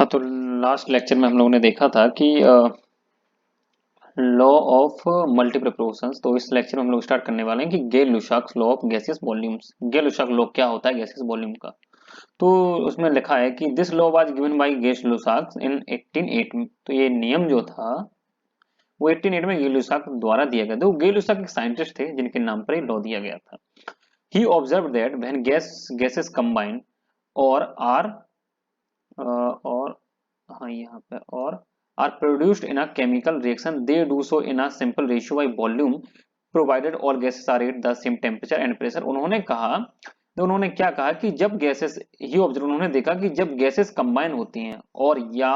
हाँ, तो last lecture में हम लोगों ने देखा था कि लॉ ऑफ मल्टीपल प्रोपोर्शंस। तो इस लेक्चर में हम लोग स्टार्ट करने वाले हैं कि Gay Lussac's law of gaseous volumes. Gay Lussac law क्या होता है गैसियस वॉल्यूम का? तो उसमें लिखा है कि this law was given by Gay Lussac in 1808। तो ये नियम जो था वो 1808 में गेल-लुसाक द्वारा दिया गया था। तो गेल-लुसाक एक साइंटिस्ट थे जिनके नाम पर ये लॉ दिया गया था। He observe that when gases combine और आर और हाँ यहाँ पे और are produced in a chemical reaction they do so in a simple ratio by volume provided all gases are at the same temperature and pressure. उन्होंने कहा, तो उन्होंने क्या कहा कि जब गैसेस ही ऑब्जर्व, उन्होंने देखा कि जब गैसेस कंबाइन होती हैं और या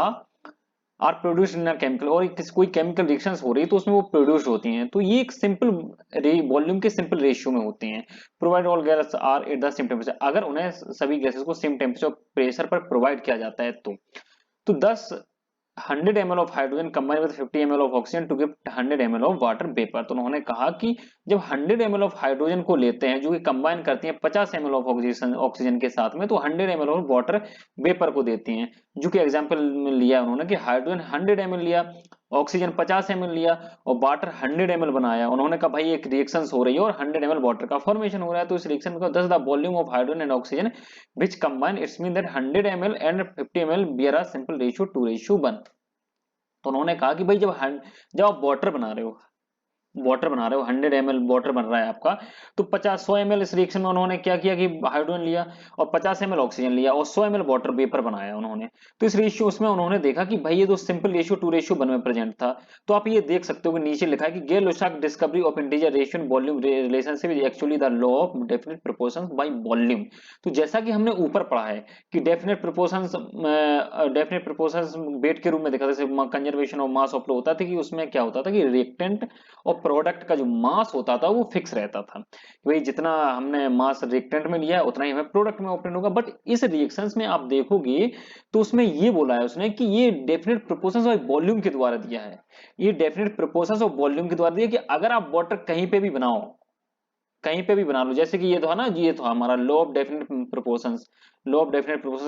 are produced in a chemical और कोई केमिकल रिएक्शंस हो रही है तो उसमें वो प्रोड्यूस होती हैं, तो ये एक सिंपल वॉल्यूम के सिंपल रेशियो में होती हैं। Provide all gases are at the same temperature, अगर उन्हें सभी गैसेस को सेम टेम्परेचर प्रेशर पर प्रोवाइड किया जाता है तो 10 100 ml of hydrogen combine with 50 ml of oxygen to give 100 ml of water vapour. तो उन्होंने कहा कि जब 100 ml ऑफ हाइड्रोजन को लेते हैं जो कि कंबाइन करती हैं 50 ml ऑफ ऑक्सीजन के साथ में, तो 100 ml ऑफ वाटर वेपर को देती हैं। जो कि एग्जांपल में लिया उन्होंने कि हाइड्रोजन 100 ml लिया, ऑक्सीजन 50 ml लिया और वाटर 100 ml बनाया। उन्होंने कहा भाई एक रिएक्शन हो रही है और 100 ml वाटर का फॉर्मेशन हो रहा है, तो इस रिएक्शन को 10 the volume of hydrogen and oxygen which combine it's mean that 100 ml and 50 ml bear a simple ratio 2:1। तो उन्होंने कहा कि भाई जब आप वाटर बना रहे हो 100 ml वाटर बन रहा है आपका, तो 100 ml इस रिएक्शन में उन्होंने क्या किया कि हाइड्रोजन लिया और 50 ml ऑक्सीजन लिया और 100 ml वाटर वेपर बनाया उन्होंने। तो इस रेशियो उसमें उन्होंने देखा कि भाई ये तो सिंपल रेशियो 2:1 में प्रेजेंट था। तो आप ये देख सकते हो कि नीचे लिखा है कि Gay Lussac discovery of integer ratio volume relationship is actually the law of definite proportions by volume. तो जैसा कि हमने ऊपर पढ़ा है कि डेफिनेट प्रोपोर्शंस वेट के रूप में देखा, जैसे conservation of mass of flow होता था कि उसमें क्या होता था कि रिएक्टेंट और प्रोडक्ट का जो मास होता था वो फिक्स रहता था। वही जितना हमने मास रिएक्टेंट में लिया है उतना ही हमें प्रोडक्ट में ऑपरेट होगा। बट इस रिएक्शंस में आप देखोगे तो उसमें ये बोला है उसने कि ये डेफिनेट प्रोपोर्शंस ऑफ वॉल्यूम के द्वारा दिया है। ये डेफिनेट प्रोपोर्शंस ऑफ वॉल्यूम के द्वारा दिया कि अगर आप वाटर कहीं पे भी बना लो, जैसे कि ये तो है ना, ये तो हमारा लॉ ऑफ डेफिनेट प्रोपोर्शंस,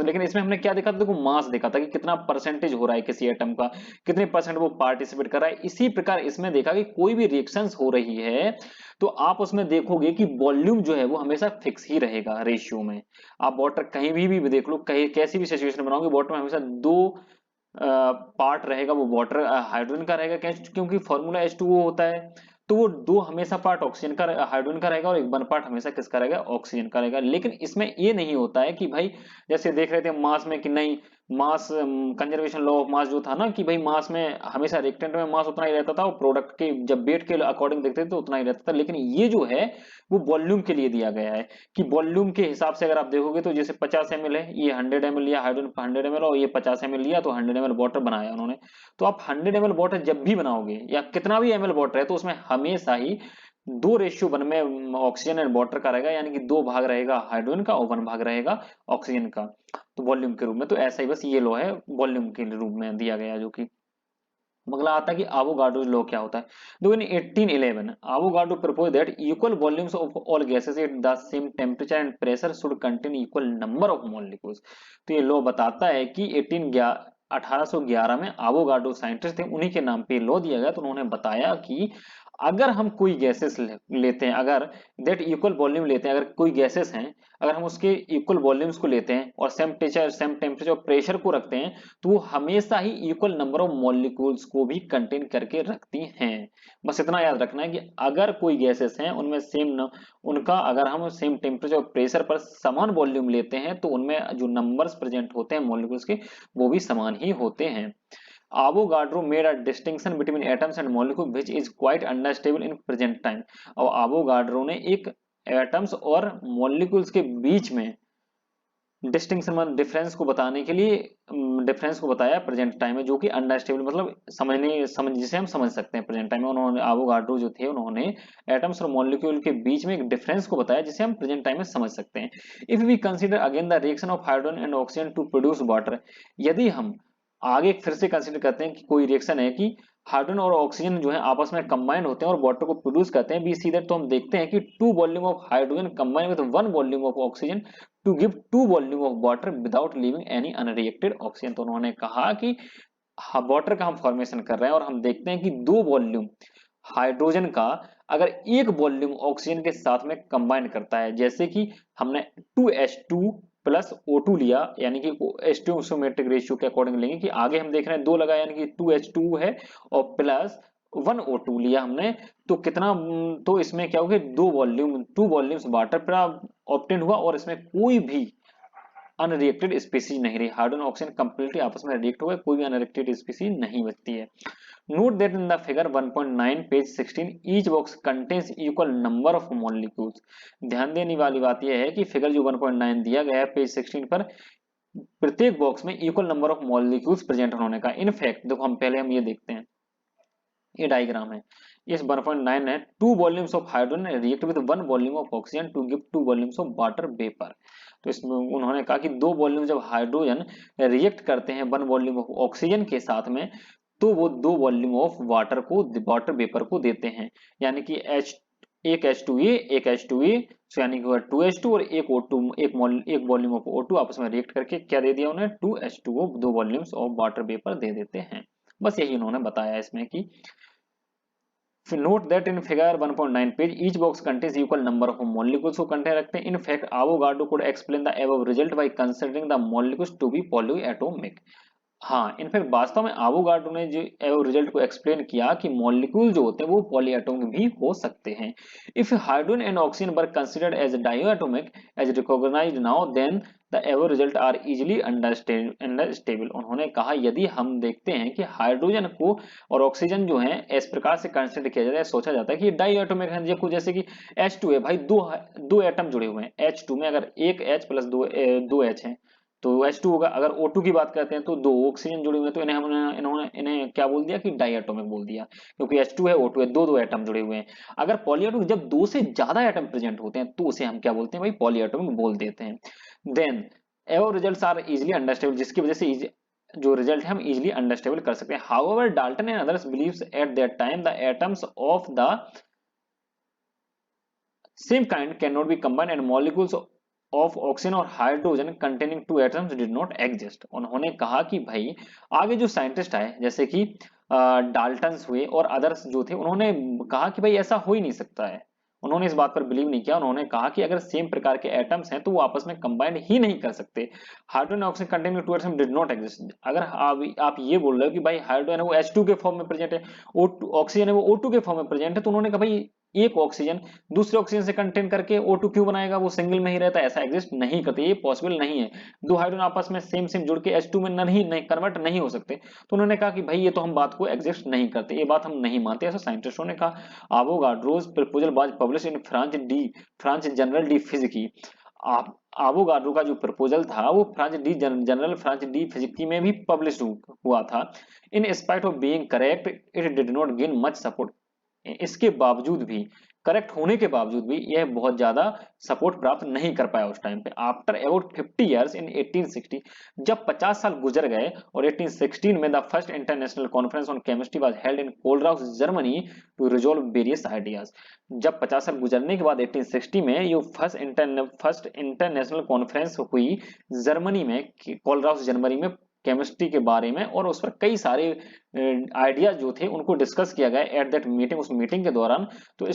लेकिन इसमें हमने क्या देखा था, देखो मास देखा था कि कितना परसेंटेज हो रहा है किसी एटम का, कितने परसेंट वो पार्टिसिपेट कर रहा है। इसी प्रकार इसमें देखा कि कोई भी रिएक्शंस हो रही है तो आप उसमें देखोगे कि वॉल्यूम जो है वो हमेशा फिक्स ही रहेगा रेशियो में। आप वाटर कहीं भी देख लो, कहीं कैसी भी सिचुएशन बनाओगे, वाटर में हमेशा दो पार्ट रहेगा, वो वाटर हाइड्रोजन का रहेगा, क्योंकि फॉर्मूला H2O होता है। तो वो दो हमेशा पार्ट ऑक्सीजन का हाइड्रोजन का रहेगा और एक वन पार्ट हमेशा किसका रहेगा, ऑक्सीजन का रहेगा। लेकिन इसमें ये नहीं होता है कि भाई जैसे देख रहे थे मास में कि नहीं, mass conservation law of mass जो था ना कि भाई मास में हमेशा रिएक्टेंट में मास उतना ही रहता था और प्रोडक्ट के जब वेट के अकॉर्डिंग देखते थे तो उतना ही रहता था। लेकिन ये जो है वो वॉल्यूम के लिए दिया गया है कि वॉल्यूम के हिसाब से अगर आप देखोगे तो जैसे 50 ml है, ये 100 ml लिया हाइड्रोजन 100 ml और ये 50 ml लिया तो 100 ml वाटर बनाया उन्होंने। तो आप 100 ml वाटर जब भी बनाओगे या कितना भी ml वाटर है तो उसमें हमेशा ही 2:1 में ऑक्सीजन एंड वाटर का रहेगा, यानी कि 2 भाग रहेगा हाइड्रोजन का और 1 भाग रहेगा ऑक्सीजन का, तो वॉल्यूम के रूप में। तो ऐसा ही बस ये लॉ है वॉल्यूम के रूप में दिया गया, जो कि अगला आता है कि एवोगाड्रो लॉ क्या होता है। देखो इन 1811 Avogadro propose that equal volumes of all gases at the same temperature and pressure should contain equal number of molecules. तो ये लॉ बताता है कि 1811 में एवोगाड्रो साइंटिस्ट थे, उन्हीं के नाम पे लॉ दिया गया। तो उन्होंने बताया कि अगर हम कोई गैसेस लेते हैं, अगर दैट इक्वल वॉल्यूम लेते हैं, अगर कोई गैसेस हैं, अगर हम उसके इक्वल वॉल्यूम्स को लेते हैं और सेम टेम्परेचर और प्रेशर को रखते हैं, तो वो हमेशा ही इक्वल नंबर ऑफ मॉलिक्यूल्स को भी कंटेन करके रखती हैं। बस इतना याद रखना है कि अगर कोई गैसेस हैं उनमें उनका अगर हम सेम टेम्परेचर और प्रेशर पर समान वॉल्यूम लेते हैं तो उनमें जो नंबर्स प्रेजेंट होते हैं मॉलिक्यूल्स के वो भी समान ही होते हैं। Avogadro made a distinction between atoms and molecules which is quite understandable in present time। और Avogadro ने एक एटम्स और मॉलिक्यूल्स के बीच में डिस्टिंक्शन मतलब डिफरेंस को बताने के लिए डिफरेंस को बताया प्रेजेंट टाइम में, जो कि अंडरस्टेबल मतलब जिसे हम समझ सकते हैं प्रेजेंट टाइम में। उन्होंने एवोगाड्रो जो थे उन्होंने एटम्स और मॉलिक्यूल के बीच में एक डिफरेंस को बताया जिसे हम प्रेजेंट टाइम में समझ सकते हैं। If we consider again the reaction of hydrogen and oxygen to produce water, यदि हम आगे फिर से कंसीडर करते हैं कि कोई रिएक्शन है कि हाइड्रोजन और ऑक्सीजन जो है आपस में कंबाइन होते हैं और वाटर को प्रोड्यूस करते हैं, बी सी दैट, तो हम देखते हैं कि 2 volume of hydrogen combine with 1 volume of oxygen to give 2 volume of water without leaving any unreacted oxygen. तो उन्होंने कहा कि वाटर का हम फॉर्मेशन कर रहे हैं और हम देखते हैं कि 2 वॉल्यूम हाइड्रोजन का अगर एक वॉल्यूम ऑक्सीजन के साथ में कंबाइन करता है, जैसे कि हमने 2H2 प्लस O2 लिया, यानी कि H2 आइसोमेट्रिक रेशियो के अकॉर्डिंग लेंगे कि आगे हम देख रहे हैं 2 लगा यानी कि 2H2 है और प्लस 1O2 लिया हमने, तो कितना, तो इसमें क्या हो गया, 2 वॉल्यूम्स वाटर ऑब्टेन हुआ और इसमें कोई भी अनरिएक्टेड स्पीसीज नहीं रही। हाइड्रोजन ऑक्सीजन कंप्लीटली आपस में रिएक्ट हो गए, कोई भी अनरिएक्टेड स्पीसीज नहीं बचती है। Note that in the figure 1.9 page 16 each box contains equal number of molecules। ध्यान देने वाली बात यह है कि फिगर जो 1.9 दिया गया है पेज 16 पर, प्रत्येक बॉक्स में equal number of molecules present होने का। इनफैक्ट देखो हम ये देखते हैं, ये डायग्राम है, इस 1.9 है 2 volumes of hydrogen react with 1 volume of oxygen to give 2 volumes of water vapour. तो इसमें उन्होंने कहा कि 2 वॉल्यूम जब हाइड्रोजन रिएक्ट करते हैं 1 वॉल्यूम ऑफ ऑक्सीजन के साथ में, तो वो 2 वॉल्यूम ऑफ वाटर वेपर को देते हैं, यानी कि एक H2A एक H2A, यानी कि 2H2 और एक O2, एक वॉल्यूम ऑफ O2 आपस में रिएक्ट करके क्या दे दिया उन्हें, 2H2O, 2 volumes of water vapour दे देते हैं। बस यही उन्होंने बताया इसमें कि note that in figure 1.9 page each box contains equal number of molecules को कंटेन रखते हैं। In fact Avogadro could explain the above result by considering the molecules to be polyatomic। हाँ, इनफैक्ट वास्तव में एवोगाड्रो ने जो रिजल्ट को explain किया कि मॉलिक्यूल जो होते हैं वो पॉलीएटॉमिक भी हो सकते हैं। If hydrogen and oxygen were considered as diatomic as recognized now then the एवो रिजल्ट आर इजीली अंडरस्टेबल। उन्होंने कहा यदि हम देखते हैं कि हाइड्रोजन को और ऑक्सीजन जो है इस प्रकार से कंसीडर किया जाता है, सोचा जाता है कि डायोएटॉमिक है, जैसे कि H2 है भाई, दो एटम जुड़े हुए हैं, H2 में अगर एक H प्लस दो H है तो H2 होगा। अगर O2 की बात करते हैं तो 2 ऑक्सीजन जुड़े हुए हैं, तो इन्हें क्या बोल दिया कि डाइएटॉमिक बोल दिया, क्योंकि H2 है O2 है, दो एटम जुड़े हुए हैं। अगर पॉलीएटॉमिक जब 2 से ज्यादा एटम प्रेजेंट होते हैं तो उसे हम क्या बोलते हैं भाई, पॉलीएटॉमिक बोल देते हैं। Then ever results are easily understandable, जिसकी वजह से जो रिजल्ट है हम इजीली अंडरस्टेबल कर सकते हैं। However Dalton and others believes at that time the atoms of the same kind can not be combined and molecules of oxygen और hydrogen containing 2 atoms did not exist. उन्होंने कहा कि भाई आगे जो साइंटिस्ट आए जैसे कि डाल्टन्स हुए और अदर्स जो थे, उन्होंने कहा कि भाई ऐसा हो ही नहीं सकता है। उन्होंने इस बात पर बिलीव नहीं किया, उन्होंने कहा कि अगर सेम प्रकार के एटम्स हैं तो वो आपस में कंबाइंड ही नहीं कर सकते। Hydrogen oxygen containing 2 atoms did not exist. अगर आप ये बोल रहे हो कि भाई हाइड्रोजन है वो H2 के फॉर्म में प्रेजेंट है, ऑक्सीजन है वो O2 के फॉर्म में प्रेजेंट है, तो उन्होंने कहा भाई एक ऑक्सीजन दूसरे ऑक्सीजन से कंटेन करके O2 क्यों बनाएगा, वो सिंगल में ही रहता है, ऐसा एग्जिस्ट नहीं करते, ये पॉसिबल नहीं है। दो हाइड्रोजन आपस में सेम जुड़ के H2 में नहीं कन्वर्ट नहीं हो सकते। तो उन्होंने कहा कि भाई ये तो हम बात को एग्जिस्ट नहीं करते, ये बात हम नहीं मानते, ऐसा साइंटिस्टों ने कहा। Avogadro's proposal was publish in France journal de physique. Avogadro का जो प्रपोजल था वो फ्रांस डी फिजिकी में भी पब्लिश हुआ था। In spite of being correct it did not gain much support. इसके बावजूद भी, करेक्ट होने के बावजूद भी यह बहुत ज्यादा सपोर्ट प्राप्त नहीं कर पाया उस टाइम पे। आफ्टर अबाउट 50 इयर्स इन 1860, जब 50 साल गुजर गए और 1816 में the first international conference on chemistry was held in Karlsruhe Germany to resolve various ideas. जब 50 साल गुजरने के बाद 1860 में ये फर्स्ट इंटरनेशनल कॉन्फ्रेंस हुई जर्मनी में, कोलराउस जर्मनी में, केमिस्ट्री के बारे में, और उस पर कई सारे आइडियाज जो थे उनको डिस्कस किया गया एट दैट मीटिंग। उस मीटिंग के दौरान तो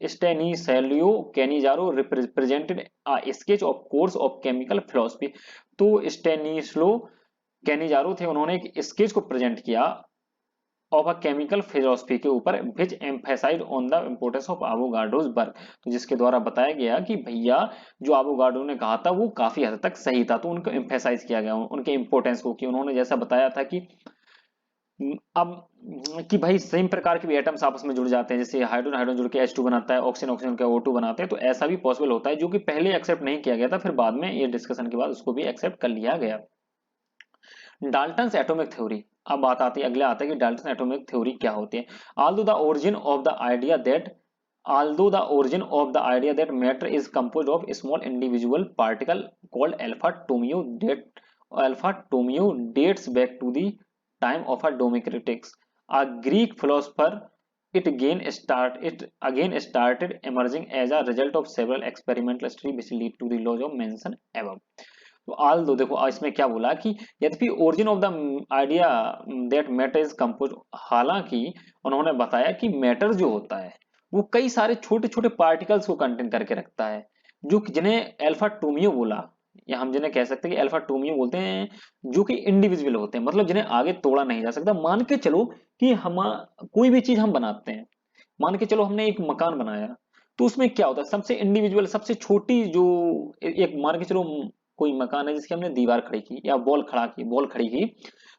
Stanislao Cannizzaro represented sketch of course of chemical philosophy. तो स्टेनिस्लो कैनिजारो थे, उन्होंने एक स्केच को प्रेजेंट किया ऑफ अ केमिकल फिलोसफी के ऊपर, which emphasised on the importance of Avogadro's work. तो जिसके द्वारा बताया गया कि भैया जो एवोगाड्रो ने कहा था वो काफी हद तक सही था, तो उनको एम्फेसाइज किया गया उनके इंपोर्टेंस को, कि उन्होंने जैसा बताया था कि अब कि भाई सेम प्रकार के भी एटम्स आपस में जुड़ जाते हैं, जैसे हाइड्रोजन हाइड्रोजन जुड़ के H2 बनाता है, ऑक्सीजन ऑक्सीजन का O2 बनाते हैं, तो ऐसा भी पॉसिबल होता है, जो कि पहले एक्सेप्ट नहीं किया गया था, फिर बाद में ये डिस्कशन के बाद उसको भी एक्सेप्ट कर लिया गया। डाल्टन्स एटॉमिक थ्योरी, अब बात आती है, अगला आता है कि डाल्टन एटॉमिक थ्योरी क्या होती है। Although the origin of the idea that matter is composed of small individual particle called अल्फा टोमियो dates back to the time of a Democritus, a Greek philosopher it again started emerging as a result of several experimental studies which lead to the laws of mentioned above. तो आल दो देखो इसमें क्या बोला कि यद्यपि origin of the idea that matter is compose, हालांकि उन्होंने बताया कि मैटर जो होता है वो कई सारे छोटे छोटे पार्टिकल्स को कंटेन करके रखता है, जो कि जिन्हें अल्फा टोमियो बोला, या हम जिन्हें कह सकते हैं कि अल्फा टोमियो बोलते हैं, जो कि इंडिविजुअल होते हैं, मतलब जिन्हें आगे तोड़ा नहीं जा सकता। मान के चलो कि हम कोई भी चीज हम बनाते हैं, मान के चलो हमने एक मकान बनाया, तो उसमें क्या होता है, सबसे इंडिविजुअल सबसे छोटी जो एक मान के चलो कोई मकान है जिसकी हमने दीवार खड़ी की या बॉल खड़ी की,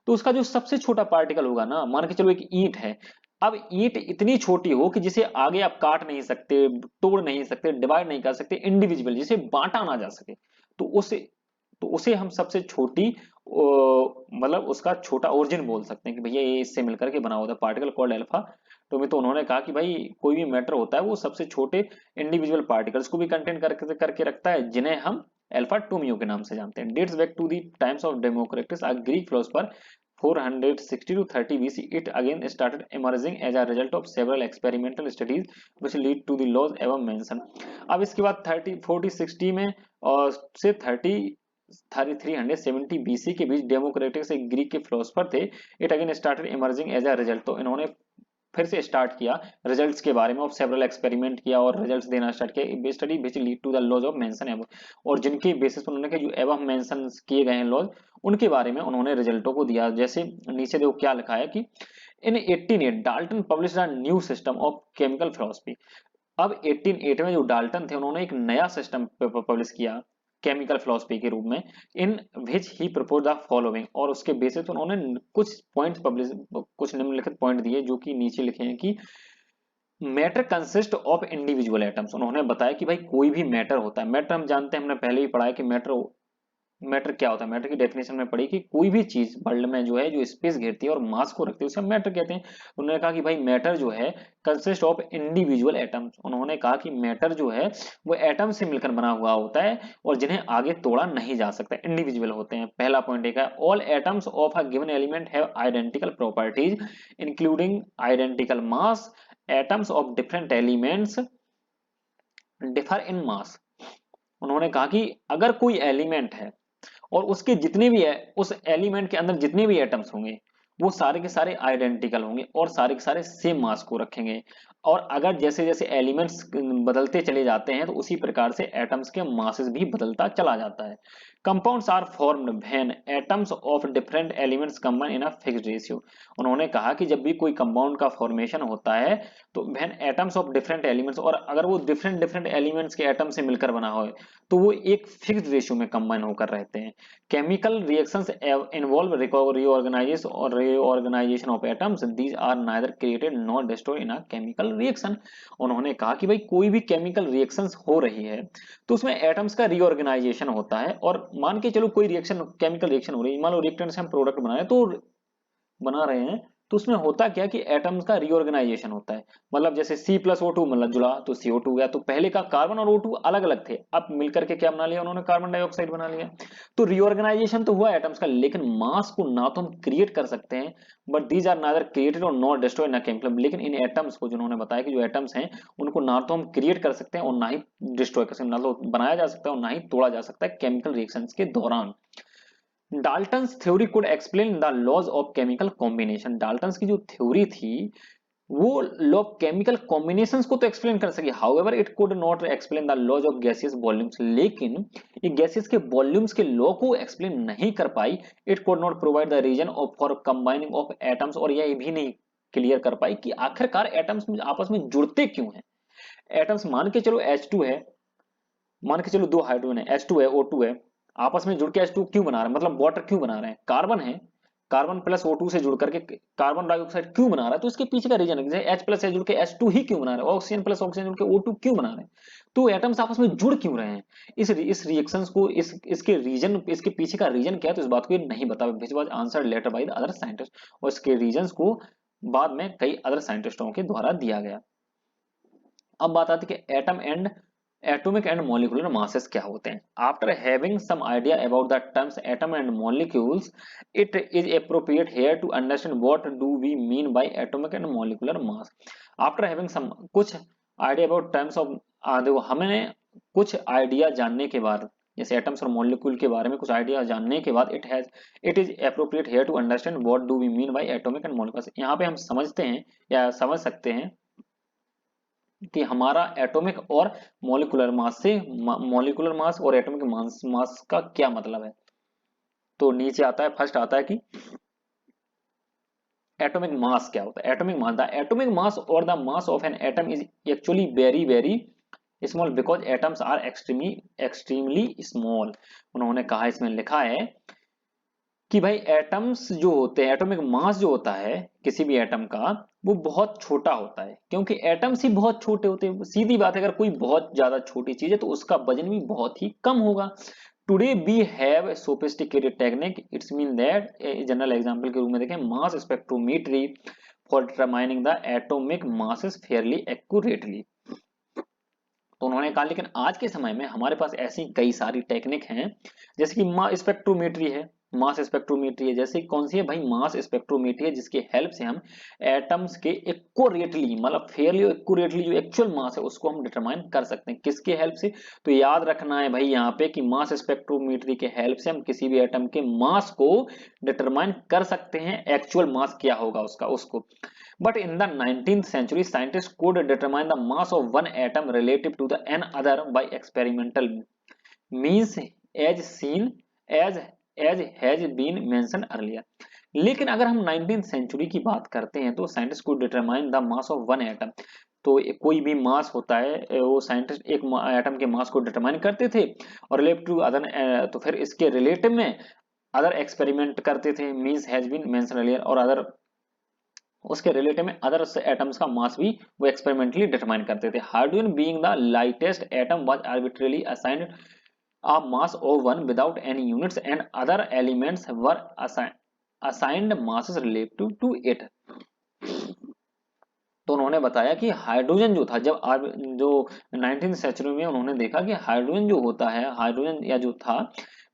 तो उसका जो सबसे छोटा पार्टिकल होगा ना, मान के चलो एक ईंट है, अब ईंट इतनी छोटी हो कि जिसे आगे आप काट नहीं सकते, तोड़ नहीं सकते, डिवाइड नहीं कर सकते, इंडिविजुअल जिसे बांटा ना जा सके, तो उसे हम सबसे छोटी मतलब उसका छोटा ओरिजिन बोल सकते हैं कि भैया ये इससे मिलकर के बना हुआ था पार्टिकल कॉल्ड अल्फा टोमी। तो उन्होंने कहा कि भाई कोई भी मैटर होता है वो सबसे छोटे इंडिविजुअल पार्टिकल्स को भी कंटेन करके रखता है, जिन्हें हम अल्फा टोमियो के नाम से जानते हैं। Dates back to the times of Democritus, a Greek philosopher 460 to 30 BC. It again started emerging as a result of several experimental studies which lead to the laws above mentioned. अब इसके बाद 40-60 में और से 370 BC के बीच Democritus एक Greek के फिलोसोफर थे। It again started emerging as a result, तो इन्होंने फिर से स्टार्ट किया रिजल्ट्स के बारे में, ऑफ सेवरल एक्सपेरिमेंट किया और रिजल्ट्स देना स्टार्ट किया, study which lead to the laws of mention above, और जिनके बेसिस पर उन्होंने जो एबव मेंशन किए गए हैं लॉज, उनके बारे में उन्होंने रिजल्टों को दिया। जैसे नीचे देखो क्या लिखा है कि इन 1808 Dalton published a new system of chemical philosophy. अब 1808 में जो डाल्टन थे उन्होंने एक नया सिस्टम पब्लिश किया केमिकल फिलॉसफी के रूप में, इन विच ही प्रपोज द फॉलोइंग, और उसके बेसिस पर उन्होंने कुछ पॉइंट्स पब्लिश, कुछ निम्नलिखित पॉइंट दिए जो कि नीचे लिखे हैं कि matter consist of individual atoms. उन्होंने बताया कि भाई कोई भी मैटर होता है, मैटर हम जानते हैं, हमने पहले ही पढ़ा है कि मैटर क्या होता है, मैटर की डेफिनेशन में पढ़ी कि कोई भी चीज वर्ल्ड में जो है जो स्पेस घेरती है और मास को रखती है उसे हम मैटर कहते हैं। उन्होंने कहा कि भाई मैटर जो है कंसिस्ट ऑफ इंडिविजुअल एटम्स, उन्होंने कहा कि मैटर जो है वो एटम से मिलकर बना हुआ होता है और जिन्हें आगे तोड़ा नहीं जा सकता, इंडिविजुअल होते हैं। पहला पॉइंट एक है all atoms of a given element have identical properties including identical mass, atoms of different elements differ in mass. उन्होंने कहा कि अगर कोई एलिमेंट है और उसके जितने भी है, उस एलिमेंट के अंदर जितने भी एटम्स होंगे वो सारे के सारे आइडेंटिकल होंगे और सारे के सारे सेम मास को रखेंगे। और अगर जैसे जैसे एलिमेंट्स बदलते चले जाते हैं तो उसी प्रकार से एटम्स के मासेस भी बदलता चला जाता है। Compounds are formed when atoms of different elements combine in a fixed ratio. उन्होंने कहा कि जब भी कोई कंपाउंड का फॉर्मेशन होता है तो when atoms of different elements, और अगर वो डिफरेंट डिफरेंट एलिमेंट्स के एटम से मिलकर बना हो तो वो एक फिक्स्ड रेशियो में कंबाइन होकर रहते हैं। Chemical reactions involve reorganization of atoms. These are neither created nor destroyed in a chemical reaction. उन्होंने कहा कि भाई कोई भी केमिकल रिएक्शंस हो रही है तो उसमें एटम्स का रीऑर्गेनाइजेशन होता है। और मान के चलो कोई रिएक्शन, केमिकल रिएक्शन हो रही है, मान लो रिएक्टेंट से हम प्रोडक्ट बना रहे हैं तो उसमें होता क्या कि एटम्स का रीऑर्गेनाइजेशन होता है। मतलब जैसे C+O2 मतलब जुड़ा तो CO2 गया, तो पहले का कार्बन और O2 अलग अलग थे, अब मिलकर के क्या बना लिया उन्होंने, कार्बन डाइऑक्साइड बना लिया। तो रीऑर्गेनाइजेशन तो हुआ एटम्स का, लेकिन मास को ना तो हम क्रिएट कर सकते हैं, but these are neither created और नॉट डिस्ट्रॉयड इन केमिकल। लेकिन इन एटम्स को जिन्होंने बताया कि जो एटम्स हैं उनको ना तो हम क्रिएट कर सकते हैं और ना ही डिस्ट्रॉय कर सकते हैं, ना तो बनाया जा सकता है और ना ही तोड़ा जा सकता है केमिकल रिएक्शंस के दौरान। Dalton's theory could explain the laws of chemical combination. Dalton's की जो थ्योरी थी वो लॉ ऑफ केमिकल कॉम्बिनेशंस को तो एक्सप्लेन कर सके, however it could not explain the laws of gaseous volumes. लेकिन ये गैसेस के वॉल्यूम्स के लॉ को एक्सप्लेन नहीं कर पाई। It could not provide the reason of for combining of atoms, और यह भी नहीं क्लियर कर पाई कि आखिरकार एटम्स आपस में जुड़ते क्यों हैं। एटम्स मान के चलो H2 है, मान के चलो दो हाइड्रोजन है, H2 है, O2 है, आपस में जुड़ के H2 क्यों बना रहे हैं, मतलब वाटर क्यों बना रहे हैं, कार्बन है, कार्बन प्लस O2 से जुड़ करके कार्बन डाइऑक्साइड क्यों बना रहा है, तो इसके पीछे का रीजन है। जैसे H प्लस जुड़ के H2 ही क्यों बना रहा है, ऑक्सीजन प्लस ऑक्सीजन जुड़ के O2 क्यों बना रहे हैं, तो एटम्स आपस में जुड़ क्यों रहे हैं, इस रिएक्शंस को, इसके रीजन, इसके पीछे का रीजन क्या है, तो इस बात को ये नहीं बता, which was answered later by the other scientist, और इसके रीजंस को बाद में कई अदर साइंटिस्टों के द्वारा दिया गया। अब बात आती है कि atom and atomic and molecular masses क्या होते हैं? After having some idea about the terms atom and molecules, it is appropriate here to understand what do we mean by atomic and molecular mass. After having some कुछ idea about terms of, देखो हमें कुछ idea जानने के बाद, जैसे atoms और molecule के बारे में कुछ आइडिया जानने के बाद, it is appropriate here to understand what do we mean by atomic and molecular. यहाँ पे हम समझते हैं या समझ सकते हैं कि हमारा एटॉमिक और मॉलिक्यूलर मास से, मॉलिक्यूलर मास और एटॉमिक मास मास का क्या मतलब है। तो नीचे आता है, फर्स्ट आता है कि एटॉमिक मास क्या होता है। Atomic mass, the atomic mass और the mass of an atom is actually very very small because atoms are extremely small. उन्होंने कहा, इसमें लिखा है कि भाई एटम्स जो होते हैं, एटॉमिक मास जो होता है किसी भी एटम का, वो बहुत छोटा होता है, क्योंकि एटम्स ही बहुत छोटे होते हैं। सीधी बात है, अगर कोई बहुत ज्यादा छोटी चीज है तो उसका वजन भी बहुत ही कम होगा। Today we have sophisticated technique, it's mean that, general example के रूप में देखें, mass spectrometry for determining the atomic masses fairly accurately. तो उन्होंने कहा लेकिन आज के समय में हमारे पास ऐसी कई सारी टेक्निक हैं, जैसे कि मास स्पेक्ट्रोमेट्री है, मास स्पेक्ट्रोमेट्री है, जैसे कौन सी है भाई, मास स्पेक्ट्रोमेट्री है, जिसके हेल्प से हम एटम्स के एक्यूरेटली, मतलब फेयरली एक्यूरेटली जो एक्चुअल मास है उसको हम डिटरमाइन कर सकते हैं। किसके हेल्प से? तो याद रखना है भाई यहाँ पे कि मास स्पेक्ट्रोमेट्री के हेल्प से हम किसी भी एटम के मास को डिटरमाइन कर सकते हैं, एक्चुअल मास क्या होगा उसका, उसको। But in the 19th century, scientists could determine the mass of one atom relative to the another by experimental means, as seen as has been mentioned earlier. लेकिन अगर हम 19th सेंचुरी की बात करते हैं तो साइंटिस्ट को determine the mass of one atom, तो कोई भी मास होता है वो साइंटिस्ट एक एटम के मास को डिटरमाइन करते थे और रिलेटिव टू अदर, तो फिर इसके रिलेटिव में अदर एक्सपेरिमेंट करते थे, means has been mention earlier, और अदर उसके रिलेटिव में अदर एटम्स का मास भी वो एक्सपेरिमेंटली डिटरमाइन करते थे। Hydrogen being the lightest atom was arbitrarily assigned a mass of 1 without any units and other elements were assigned masses relative to it। तो उन्होंने बताया कि हाइड्रोजन जो था, जब जो 19th सेंचुरी में उन्होंने देखा कि हाइड्रोजन जो होता है, हाइड्रोजन या जो था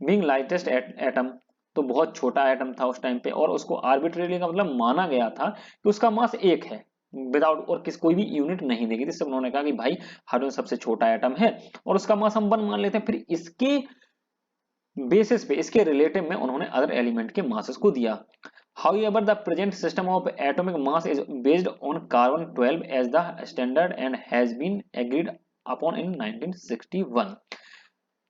बीइंग लाइटेस्ट एटम, तो बहुत छोटा एटम था उस टाइम पे, और उसको आर्बिट्रेरली का मतलब माना गया था कि उसका मास 1 है विदाउट, और कोई भी यूनिट नहीं देगी। जिससे उन्होंने कहा कि भाई हाइड्रोजन सबसे छोटा एटम है और उसका मास हम 1 मान लेते हैं। फिर इसके बेसिस पे, इसके रिलेटिव में उन्होंने अदर एलिमेंट के मासेस को दिया। However, the present system of atomic mass is based on carbon 12 as the standard and has been agreed upon in 1961।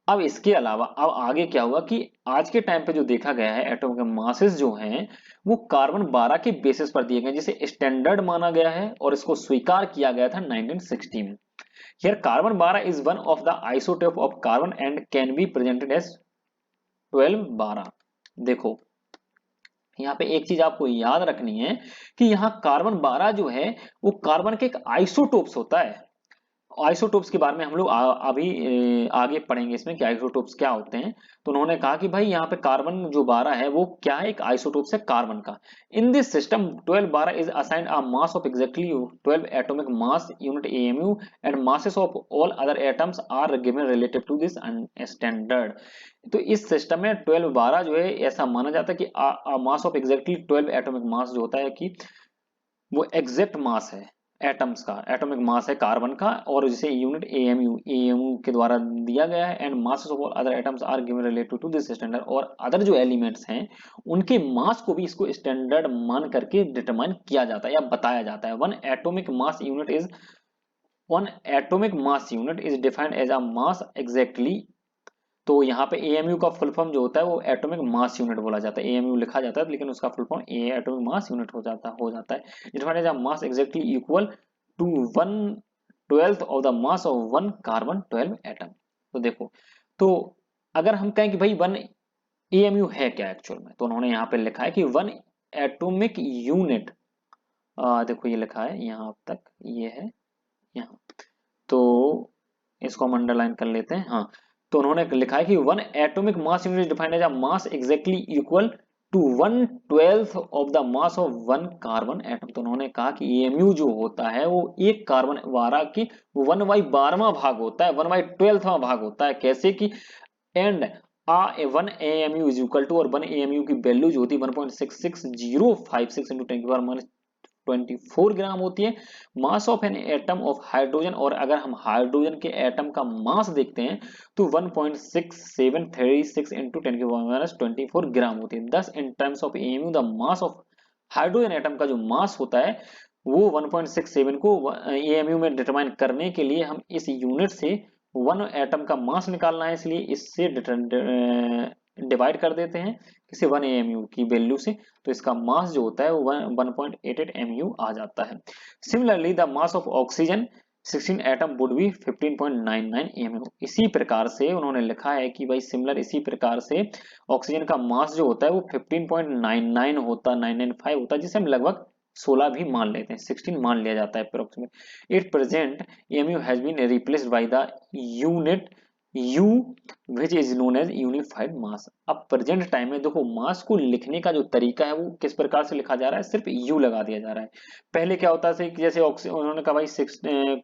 अब इसके अलावा अब आगे क्या हुआ कि आज के टाइम पे जो देखा गया है एटॉमिक मासेस जो हैं वो कार्बन 12 के बेसिस पर दिए गए, जिसे स्टैंडर्ड माना गया है और इसको स्वीकार किया गया था 1960 में। Here carbon 12 is one of the isotope of carbon and can be presented as 12-12। देखो यहाँ पे एक चीज आपको याद रखनी है कि यहाँ कार्बन 12 जो है वो कार्बन के एक आइसोटोप्स होता है। आइसोटोप्स के बारे में हम लोग अभी आगे पढ़ेंगे इसमें कि आइसोटोप्स क्या होते हैं। तो उन्होंने कहा कि भाई यहाँ पे कार्बन जो 12 है वो क्या है, एक आइसोटोप्स है कार्बन का। In this system 12-12 is assigned a mass of exactly 12 atomic mass unit AMU and masses of all other atoms are given relative to this standard. तो इस सिस्टम में 12-12 जो है ऐसा माना जाता है कि मास ऑफ एग्जैक्टली 12 एटॉमिक मास जो होता है कि वो एग्जैक्ट मास है एटम्स का, एटॉमिक मास है कार्बन का, और जिसे यूनिट AMU के द्वारा दिया गया है। And masses of other atoms are given related to this standard, और अदर जो एलिमेंट्स हैं उनके मास को भी इसको स्टैंडर्ड मान करके डिटरमाइन किया जाता है या बताया जाता है। One atomic mass unit is defined as a mass exactly. तो यहाँ पे AMU का फुल फॉर्म जो होता है वो एटॉमिक मास यूनिट बोला जाता है। AMU लिखा जाता है लेकिन उसका full form atomic mass unit हो जाता है। Defined as a mass exactly equal to 1/12 of the mass of one carbon 12 atom. तो देखो, तो अगर हम कहें कि भाई 1 AMU है क्या एक्चुअल में, तो उन्होंने यहाँ पे लिखा है कि 1 एटॉमिक यूनिट, देखो ये लिखा है यहाँ तक, ये है यहाँ, तो इसको हम अंडरलाइन कर लेते हैं। हाँ, तो उन्होंने लिखा है कि 1 atomic mass unit defined as a mass exactly equal to 1/12 of the mass of one carbon atom. तो उन्होंने कहा कि एएमयू जो होता है वो एक कार्बन 12 की 1/12वां भाग होता है, 1/12वां भाग होता है। कैसे कि and one AMU is equal to, और वन एएमयू की वैल्यू जो होती है 1.66056 इंटू 10⁻24 ग्राम होती है। Mass of an atom of hydrogen, और अगर हम हाइड्रोजन के एटम का मास देखते हैं तो 1.6736 इंटू 10⁻24 ग्राम होती है। दस in terms of AMU the mass of hydrogen atom का जो मास होता है वो 1.67 को एएमयू में डिटरमाइन करने के लिए हम इस यूनिट से वन एटम का मास निकालना है, इसलिए इससे डिवाइड कर देते हैं किसी वन एएमयू की वैल्यू से, तो इसका मास जो होता है वो 1.88 एमयू आ जाता है। Similarly the mass of oxygen 16 atom would be 15.99 MU. इसी प्रकार से उन्होंने लिखा है कि भाई सिमिलर इसी प्रकार से ऑक्सीजन का मास जो होता है वो 15.99 होता, 995 होता है, जिसे हम लगभग 16 भी मान लेते हैं, 16 मान लिया जाता है approximate. It present amu has been replaced by the unit u which is known as unified mass. अब प्रेजेंट टाइम में देखो मास को लिखने का जो तरीका है वो किस प्रकार से लिखा जा रहा है, सिर्फ यू लगा दिया जा रहा है। पहले क्या होता है कि जैसे उन्होंने कहा भाई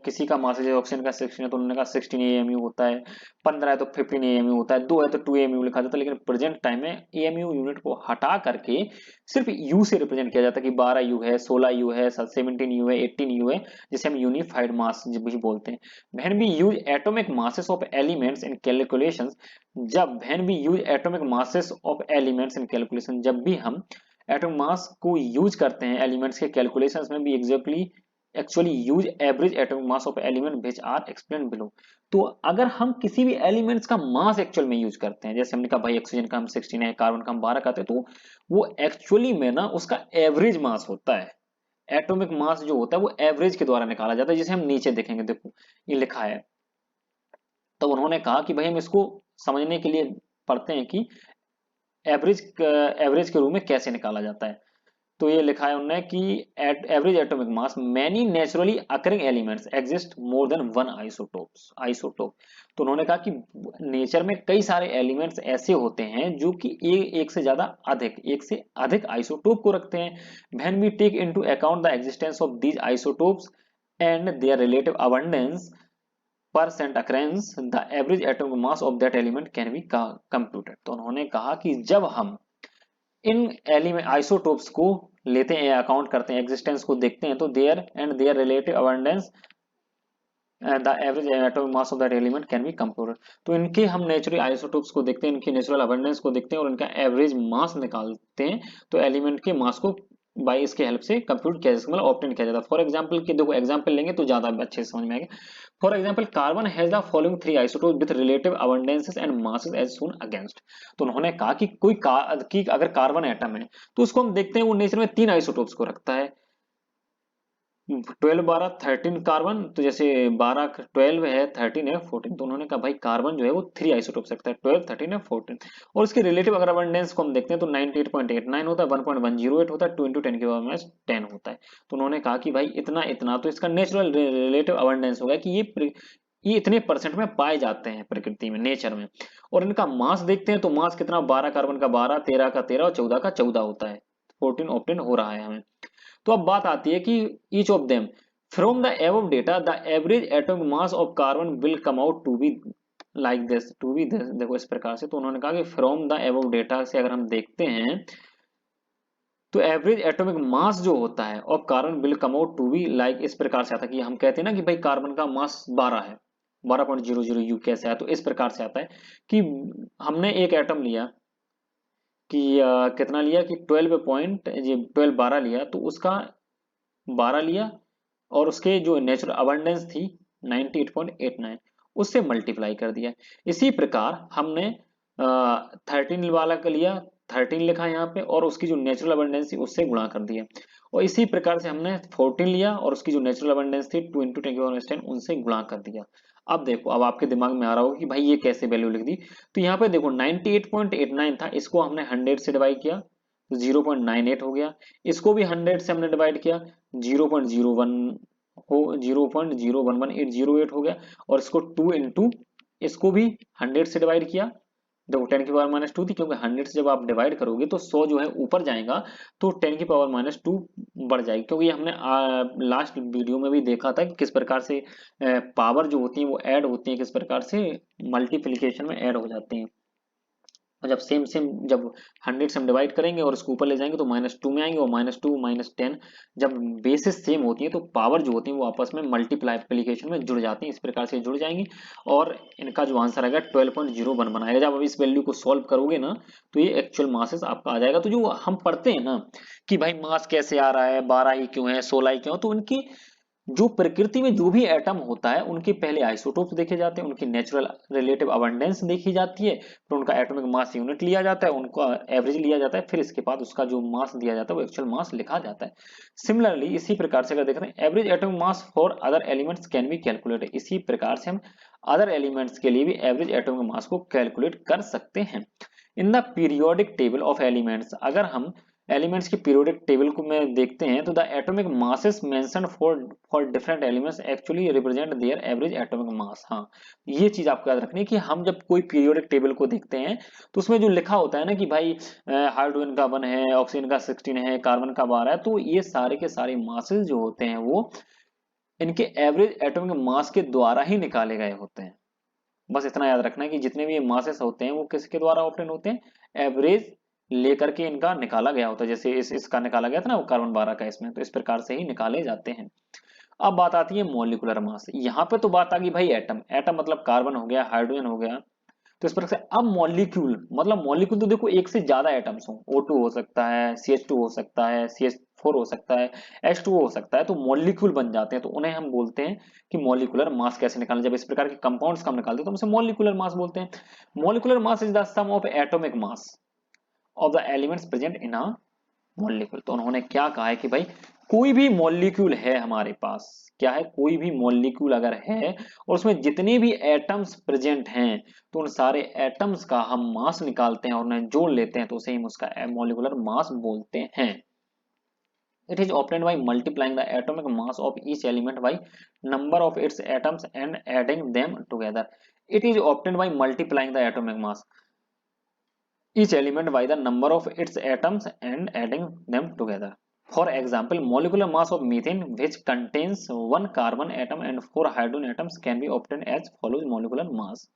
किसी का मास है, जैसे ऑक्सीजन का 16 है तो उन्होंने कहा 16 एएमयू होता है, 15 है तो 15 एएमयू होता है, 2 है तो 2 एएमयू लिखा जाता है। लेकिन प्रेजेंट टाइम में एएमयू यूनिट को हटा करके सिर्फ यू से रिप्रेजेंट किया जाता है कि 12 यू है, 16 यू है, 17 यू है, 18 यू है, जिसे हम यूनिफाइड मास भी बोलते हैं। When we use atomic masses of elements in calculations, when we use atomic masses of elements in calculation, जब भी हम एटॉमिक मास को यूज करते हैं एलिमेंट्स के कैलकुलेशंस में, भी actually use average atomic mass of element which are explain below. तो अगर हम किसी भी एलिमेंट्स का मास एक्चुअल में यूज करते हैं, जैसे हमने कहा भाई ऑक्सीजन का हम 16 है, कार्बन का हम 12 करते हैं, तो वो एक्चुअली में ना उसका एवरेज मास होता है। एटॉमिक मास जो होता है वो एवरेज के द्वारा निकाला जाता है, जिसे हम नीचे देखेंगे, देखो ये लिखा है। तो उन्होंने कहा कि भाई हम इसको समझने के लिए पढ़ते हैं कि एवरेज के रूप में कैसे निकाला जाता है। तो ये लिखा है उन्होंने कि एवरेज एटॉमिक मास many naturally occurring elements exist more than one isotope. तो उन्होंने कहा कि नेचर में कई सारे एलिमेंट्स ऐसे होते हैं जो कि एक से अधिक आइसोटोप को रखते हैं। When we take into account the existence of these isotopes and their relative abundance percent occurrences, the average atomic mass of that element can be computed. तो उन्होंने कहा कि जब हम इन एलिमेंट आइसोटोप्स को लेते हैं, अकाउंट करते हैं, एग्जिस्टेंस को देखते हैं, तो there relative abundance the average atomic mass of that element can be computed. तो इनके हम नेचुरल आइसोटोप्स को देखते हैं, इनकी नेचुरल अबंडेंस को देखते हैं और इनका एवरेज मास निकालते हैं, तो एलिमेंट के मास को बाई इसके हेल्प से कंप्यूट किया जाता है, मतलब ऑब्टेन किया जाता है। फॉर एग्जांपल के देखो एग्जांपल लेंगे तो ज्यादा अच्छे से समझ में आएगा। For example carbon has the following 3 isotope with relative abundances and masses as shown against. तो उन्होंने कहा कि अगर कार्बन एटम है तो उसको हम देखते हैं वो नेचर में 3 आइसोटोप्स को रखता है, 12 12 13 कार्बन। तो जैसे 12 12 है, 13 है, 14। तो उन्होंने कहा भाई कार्बन जो है वो 3 आइसोटोप रखता है, 12 13 है 14। और उसके रिलेटिव अगर अबंडेंस को हम देखते हैं तो 98.89 होता है, 1.108 होता है, 2 into 10 की पावर माइनस 10 होता है। तो उन्होंने कहा कि भाई इतना इतना तो इसका नेचुरल रिलेटिव अबंडेंस होगा कि ये इतने परसेंट में पाए जाते हैं प्रकृति में, नेचर में। और इनका मास देखते हैं तो मास कितना, 12 कार्बन का 12, 13 का 13 और 14 का 14 होता है, 14 ऑब्टेन हो रहा है हमें। तो अब बात आती है कि each of them from the above data the average atomic mass of carbon will come out to be like this, देखो इस प्रकार से। तो उन्होंने कहा कि फ्रॉम द एबव डेटा से अगर हम देखते हैं तो एवरेज एटॉमिक मास जो होता है of carbon will come out to be like, इस प्रकार से आता है कि हम कहते हैं ना कि भाई कार्बन का मास 12 है, 12.00 यू कैसे आया, तो इस प्रकार से आता है कि हमने एक एटम लिया कि कितना लिया कि 12 लिया, तो उसका 12 लिया और उसके जो नेचुरल अबंडेंस थी 98.89, उससे मल्टीप्लाई कर दिया। इसी प्रकार हमने 13 वाला का लिया, 13 लिखा यहाँ पे, और उसकी जो नेचुरल अबंडेंस थी उससे गुणा कर दिया। और इसी प्रकार से हमने 14 लिया और उसकी जो नेचुरल अबंडेंस थी 2 into 10 की पावर 10 उनसे गुणा कर दिया। अब देखो, अब आपके दिमाग में आ रहा होगा कि भाई ये कैसे वैल्यू लिख दी। तो यहाँ पे देखो 98.89 था, इसको हमने 100 से डिवाइड किया तो 0.98 हो गया। इसको भी 100 से हमने डिवाइड किया 0.01 हो 0.011808 हो गया। और इसको 2 into इसको भी 100 से डिवाइड किया देखो 10⁻² थी, क्योंकि 100 से जब आप डिवाइड करोगे तो 100 जो है ऊपर जाएगा, तो 10⁻² बढ़ जाएगी, क्योंकि हमने लास्ट वीडियो में भी देखा था कि किस प्रकार से पावर जो होती है वो ऐड होती है, किस प्रकार से मल्टीप्लिकेशन में ऐड हो जाती हैं। और जब सेम सेम जब 100 से हम डिवाइड करेंगे और इसको ऊपर ले जाएंगे तो -2 में आएंगे, और -2 -10 जब बेसिस सेम होती है तो पावर जो होती है वो आपस में मल्टीप्लिकेशन में जुड़ जाती है, इस प्रकार से जुड़ जाएंगी और इनका जो आंसर आएगा 12.01 बनाएगा। जब आप इस वैल्यू को सॉल्व करोगे ना तो ये एक्चुअल मासेस आपका आ जाएगा। तो जो हम पढ़ते हैं ना कि भाई मास कैसे आ रहा है, 12 ही क्यों है, 16 ही क्यों है, तो उनकी जो प्रकृति में जो भी एटम होता है उनके पहले आइसोटोप्स देखे जाते हैं, उनकी नेचुरल रिलेटिव अबंडेंस देखी जाती है, फिर उनका एटॉमिक मास यूनिट लिया जाता है, उनका एवरेज लिया जाता है, फिर इसके बाद उसका जो मास दिया जाता है वो एक्चुअल मास लिखा जाता है। सिमिलरली इसी प्रकार से अगर देख रहे हैं average atomic mass for other elements can be calculated, इसी प्रकार से हम अदर एलिमेंट्स के लिए भी एवरेज एटॉमिक मास को कैलकुलेट कर सकते हैं। In the periodic table of elements, अगर हम एलिमेंट्स की पीरियोडिक टेबल को में देखते हैं तो the atomic masses mentioned for different elements actually represent there average atomic मास। हाँ, ये चीज आपको याद रखनी है कि हम जब कोई पीरियोडिक टेबल को देखते हैं तो उसमें जो लिखा होता है ना कि भाई हाइड्रोजन का 1 है, ऑक्सीजन का 16 है, कार्बन का 12 है, तो ये सारे के सारे मासेस जो होते हैं वो इनके एवरेज एटॉमिक मास के द्वारा ही निकाले गए होते हैं। बस इतना याद रखना है कि जितने भी ये मासेस होते हैं वो किसके द्वारा ऑब्टेन होते हैं, एवरेज लेकर के इनका निकाला गया होता है। जैसे इसका निकाला गया था ना वो कार्बन 12 का इसमें, तो इस प्रकार से ही निकाले जाते हैं। अब बात आती है मॉलिक्यूलर मास। यहाँ पे तो बात आ गई भाई एटम, एटम मतलब कार्बन हो गया, हाइड्रोजन हो गया, तो इस प्रकार से अब मॉलिक्यूल मतलब मॉलिक्यूल तो देखो एक से ज्यादा एटम्स हो, O2 हो सकता है, CH2 हो सकता है, CH4 हो सकता है, H2O हो सकता है, तो मॉलिक्यूल बन जाते हैं, तो उन्हें हम बोलते हैं कि मॉलिक्यूलर मास कैसे निकालें। जब इस प्रकार के कंपाउंड्स का हम निकालते हैं तो उसे मॉलिक्यूलर मास बोलते हैं। Molecular mass is the sum of atomic mass of the elements present in a molecule. तो उन्होंने क्या कहा है कि भाई कोई भी मॉलिक्यूल है हमारे पास, क्या है, कोई भी मॉलिक्यूल अगर है और उसमें जितने भी एटम्स प्रेजेंट हैं तो उन सारे एटम्स का हम मास निकालते हैं और उन्हें जोड़ लेते हैं, तो उसे हम उसका मॉलिक्यूलर मास बोलते हैं। It is obtained by multiplying the atomic mass of each element by number of its atoms and adding them together. It is obtained by multiplying the atomic mass each element by the number of its atoms and adding them together. For example, molecular mass of methane, which contains 1 carbon atom and 4 hydrogen atoms, can be obtained as follows molecular mass.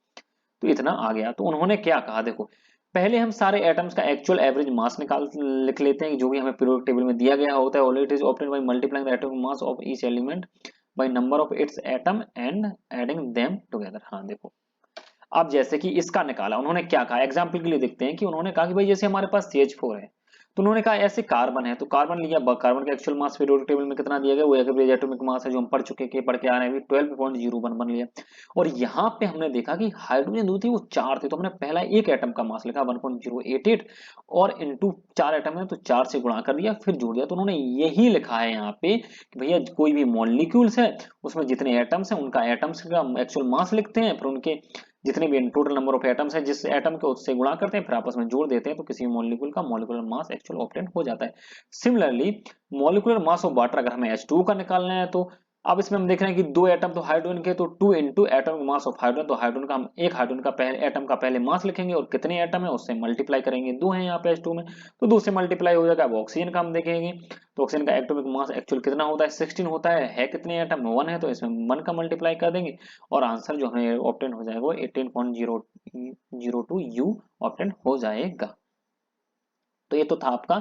तो इतना आ गया। तो उन्होंने क्या कहा, देखो पहले हम सारे एटम्स का एक्चुअल एवरेज मास निकाल लिख लेते हैं जो भी हमें पीरियोडिक टेबल में दिया गया होता है। Already is obtained by multiplying the atomic mass of each element by number of its atom and adding them together. हाँ देखो, अब जैसे कि इसका निकाला, उन्होंने क्या कहा एग्जाम्पल के लिए देखते हैं कि उन्होंने कहा कि भाई जैसे हमारे पास CH4 है, तो उन्होंने कहा ऐसे कार्बन है, तो कार्बन लिया, कार्बन का एक्चुअल मास पीरियोडिक टेबल में कितना दिया गया, वो एवरेज एटॉमिक मास है जो हम पढ़ के आ रहे हैं, 12.01 बन लिया। और यहाँ पे हमने देखा कि हाइड्रोजन जो थी वो 4 थे, तो हमने पहला एक एटम का मास लिखा 1.088 और इंटू 4 एटम है तो 4 से गुणा कर दिया, फिर जोड़ दिया। तो उन्होंने यही लिखा है यहाँ पे कि भैया कोई भी मॉलिक्यूल्स है उसमें जितने एटम्स हैं उनका एटम्स का एक्चुअल मास लिखते हैं, फिर उनके जितने भी टोटल नंबर ऑफ एटम्स हैं जिस एटम को उससे गुणा करते हैं, फिर आपस में जोड़ देते हैं, तो किसी मॉलिक्यूल का मॉलिक्यूलर मास एक्चुअल ऑब्टेन हो जाता है। Similarly molecular mass of water अगर हमें H2O का निकालना है, तो अब इसमें हम देख रहे हैं कि 2 एटम तो हाइड्रोजन के, तो 2 into atomic mass of hydrogen, तो हाइड्रोजन का हम एक हाइड्रोजन का पहले एटम का पहले मास लिखेंगे और कितने एटम है उससे मल्टीप्लाई करेंगे, 2 है यहाँ पे H2 में, तो 2 से मल्टीप्लाई हो जाएगा। अब ऑक्सीजन का हम देखेंगे तो ऑक्सीजन का एटॉमिक मास एक्चुअल कितना होता है, 16 होता है कितने एटम, 1 है, तो इसमें 1 का मल्टीप्लाई कर देंगे और आंसर जो हमें ऑब्टेन हो जाएगा वो 18.002 U ऑब्टेन हो जाएगा। तो ये तो था आपका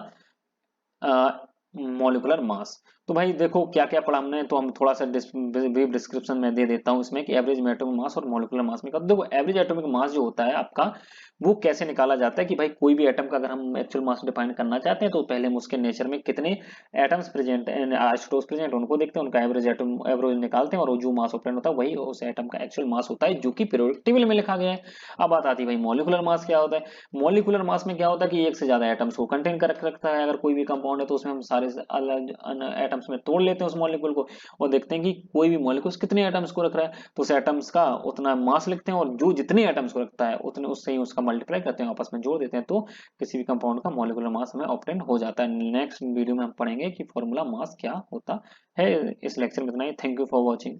मॉलिक्यूलर मास। तो भाई देखो क्या क्या पढ़ा हमने, तो हम थोड़ा सा ब्रीफ डिस्क्रिप्शन में दे देता हूँ इसमें कि एवरेज एटॉमिक मास और मॉलिक्यूलर मास में। देखो एवरेज एटॉमिक मास जो होता है आपका वो कैसे निकाला जाता है कि भाई कोई भी एटम का अगर हम एक्चुअल मास डिफाइन करना चाहते हैं तो पहले हम उसके नेचर में कितने एटम्स प्रेजेंट आइसोटोप्स प्रेजेंट उनको देखते हैं, उनका एवरेज एटम एवरेज निकालते हैं और जो मास ऑब्टेन होता है वही उस एटम का एक्चुअल मास होता है जो कि पीरियोडिक टेबल में लिखा गया है। अब बात आती है भाई मॉलिक्यूलर मास क्या होता है। मॉलिक्यूलर मास में क्या होता है कि एक से ज्यादा एटम्स को कंटेन कर रखता है। अगर कोई भी कंपाउंड है तो उसमें हम सारे अलग एटम्स में तोड़ लेते हैं उस मॉलिक्यूल को और देखते हैं कि कोई भी मॉलिक्यूल कितने एटम्स को रख रहा है, तो उस एटम्स का उतना मास लिखते हैं और जो जितने एटम्स को रखता है उतने उससे ही उसका मल्टीप्लाई करते हैं, आपस में जोड़ देते हैं, तो किसी भी कंपाउंड का मॉलिक्यूलर मास हमें ऑब्टेन हो जाता है। नेक्स्ट वीडियो में हम पढ़ेंगे कि फॉर्मूला मास क्या होता है। इस लेक्चर में इतना ही। Thank you for watching.